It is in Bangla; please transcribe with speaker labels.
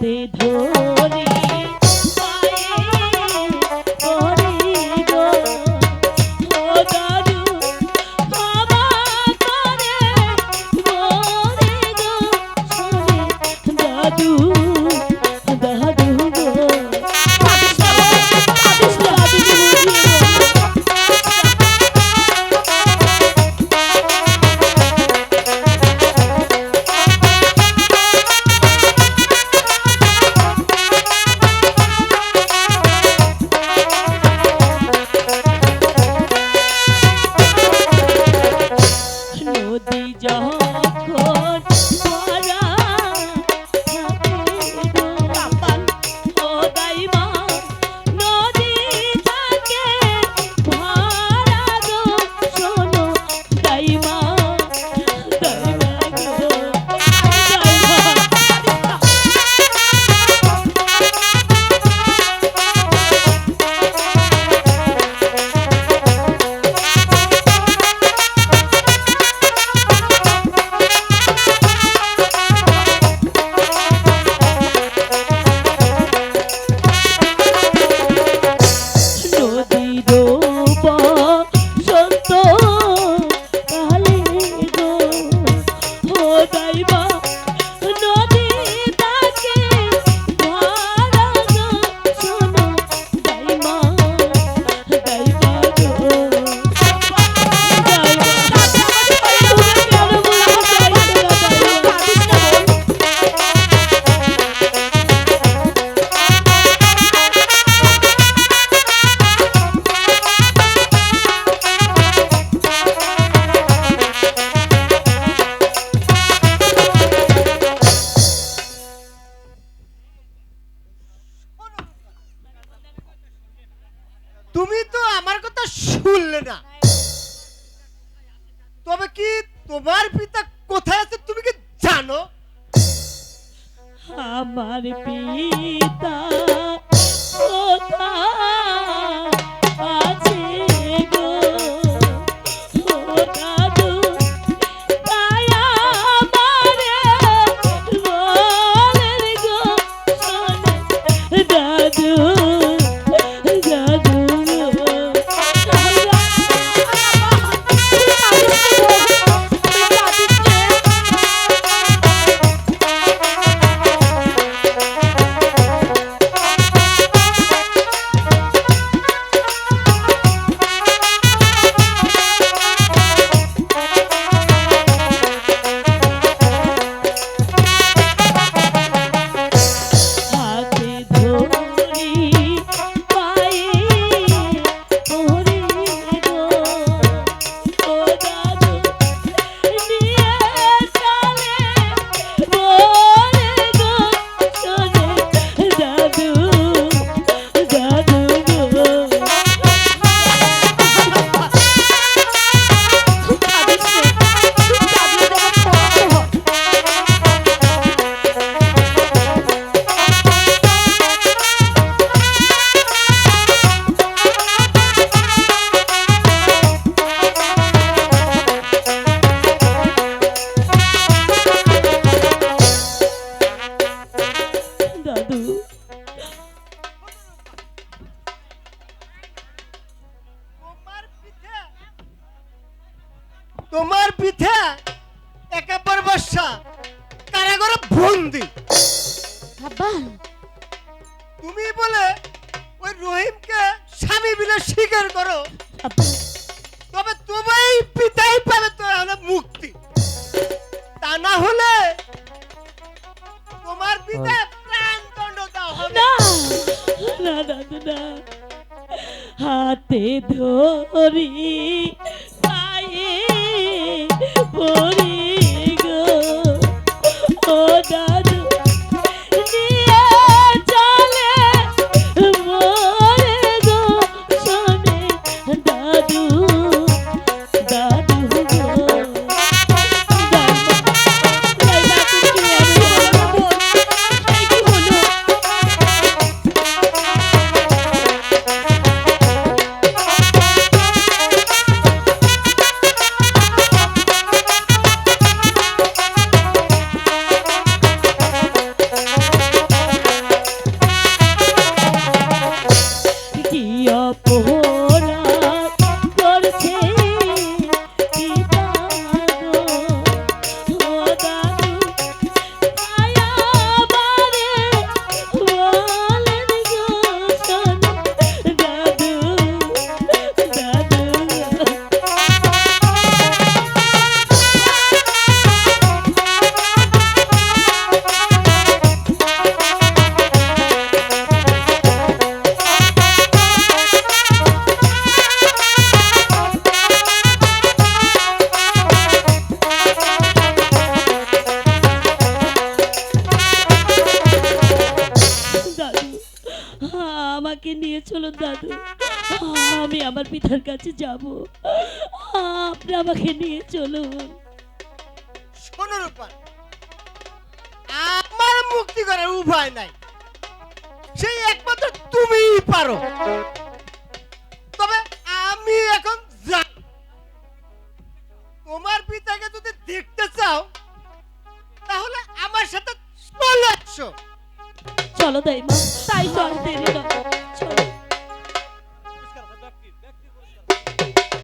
Speaker 1: হাতে ধরি
Speaker 2: তুমি তো আমার কথা শুনলে না। তবে কি তোমার পিতা কোথায় আছে তুমি কি জানো?
Speaker 1: আমার পিতা কোথায় আছে গো ও দাদু, তাই আমারে বলেন গো শোনে দাদু।
Speaker 2: তোমার পিঠে একেবারে বর্ষা কারাগারে বন্দি। তুমি বলে ওই রহিমকে স্বামী বলে স্বীকার করো, তবে তোমার পিতাই পাবে তো মুক্তি। তা না হলে তোমার পিতা প্রাণদণ্ড দেওয়া হবে।
Speaker 1: না দাদু না, হাতে ধরি পায়ে পড়ি গো ও দাদু, নিয়ে চলে মোরে গো শোনে দাদু। দাদু গো আমাকে নিয়ে চলুন দাদু, আমি আমার পিতার কাছে যাব, আপনি আমাকে নিয়ে চলুন।
Speaker 2: শোনো রূপা, আমার মুক্তি করার উপায় নাই, সেই একমাত্র তুমিই পারো। তবে আমি এখন যাই, তোমার পিতাকে যদি দেখতে চাও তাহলে আমার সাথে চলে আসো।
Speaker 1: চলো দাইমা, তাই তো আর দেরি নয়।